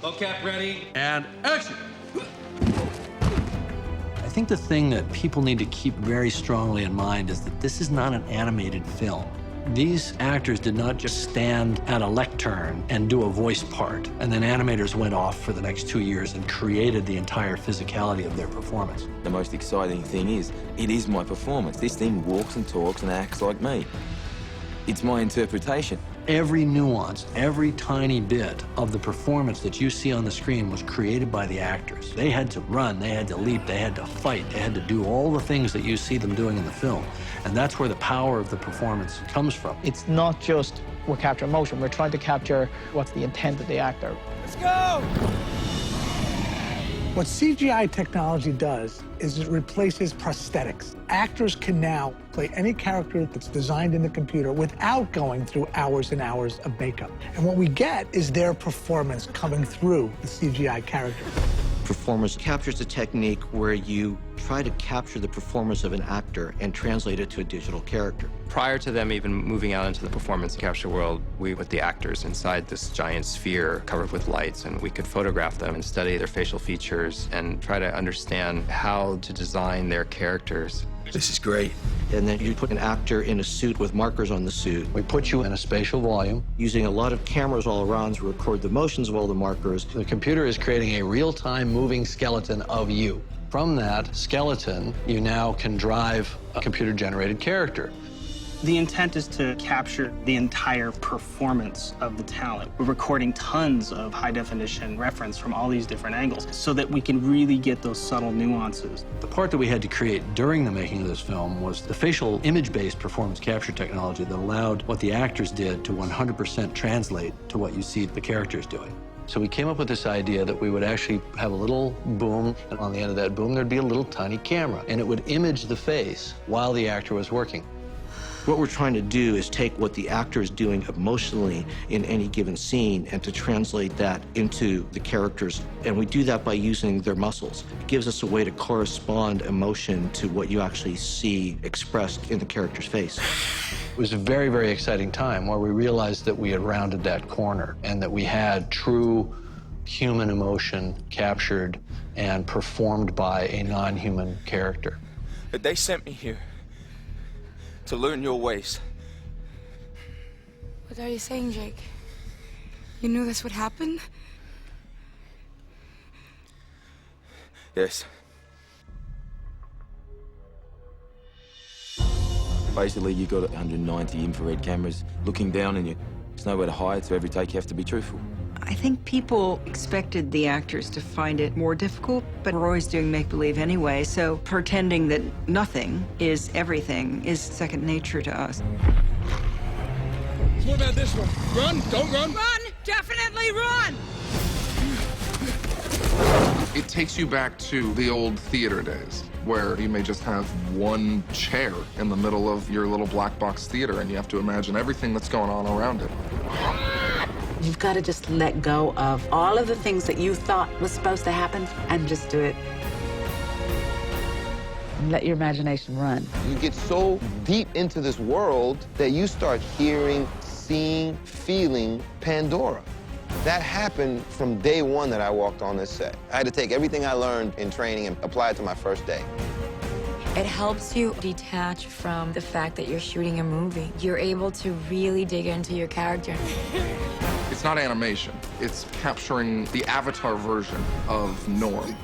Mocap ready. And action! I think the thing that people need to keep very strongly in mind is that this is not an animated film. These actors did not just stand at a lectern and do a voice part, and then animators went off for the next 2 years and created the entire physicality of their performance. The most exciting thing is, it is my performance. This thing walks and talks and acts like me. It's my interpretation. Every nuance, every tiny bit of the performance that you see on the screen was created by the actors. They had to run, they had to leap, they had to fight, they had to do all the things that you see them doing in the film. And that's where the power of the performance comes from. It's not just we're capturing emotion, we're trying to capture what's the intent of the actor. Let's go! What CGI technology does is it replaces prosthetics. Actors can now play any character that's designed in the computer without going through hours and hours of makeup. And what we get is their performance coming through the CGI character. Performance captures a technique where you try to capture the performance of an actor and translate it to a digital character. Prior to them even moving out into the performance capture world, we put the actors inside this giant sphere covered with lights, and we could photograph them and study their facial features and try to understand how to design their characters. This is great. And then you put an actor in a suit with markers on the suit. We put you in a spatial volume. Using a lot of cameras all around to record the motions of all the markers. The computer is creating a real-time moving skeleton of you. From that skeleton, you now can drive a computer-generated character. The intent is to capture the entire performance of the talent. We're recording tons of high-definition reference from all these different angles so that we can really get those subtle nuances. The part that we had to create during the making of this film was the facial image-based performance capture technology that allowed what the actors did to 100% translate to what you see the characters doing. So we came up with this idea that we would actually have a little boom, and on the end of that boom, there'd be a little tiny camera, and it would image the face while the actor was working. What we're trying to do is take what the actor is doing emotionally in any given scene and to translate that into the characters. And we do that by using their muscles. It gives us a way to correspond emotion to what you actually see expressed in the character's face. It was a very, very exciting time where we realized that we had rounded that corner and that we had true human emotion captured and performed by a non-human character. But they sent me here to learn your ways. What are you saying, Jake? You knew this would happen? Yes. Basically, you got 190 infrared cameras looking down on you. There's nowhere to hide, so every take you have to be truthful. I think people expected the actors to find it more difficult, but we're always doing make-believe anyway, so pretending that nothing is everything is second nature to us. So what about this one? Run, don't run. Run! Definitely run! It takes you back to the old theater days, where you may just have one chair in the middle of your little black box theater, and you have to imagine everything that's going on around it. You've got to just let go of all of the things that you thought was supposed to happen and just do it. And let your imagination run. You get so deep into this world that you start hearing, seeing, feeling Pandora. That happened from day one that I walked on this set. I had to take everything I learned in training and apply it to my first day. It helps you detach from the fact that you're shooting a movie. You're able to really dig into your character. It's not animation. It's capturing the avatar version of Norm.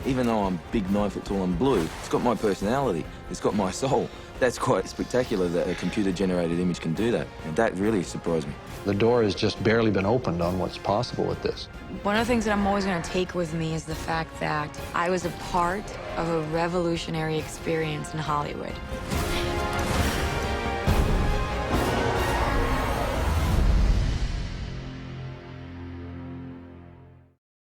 Even though I'm big, 9 foot tall and blue, it's got my personality. It's got my soul. That's quite spectacular that a computer-generated image can do that. And that really surprised me. The door has just barely been opened on what's possible with this. One of the things that I'm always going to take with me is the fact that I was a part of a revolutionary experience in Hollywood.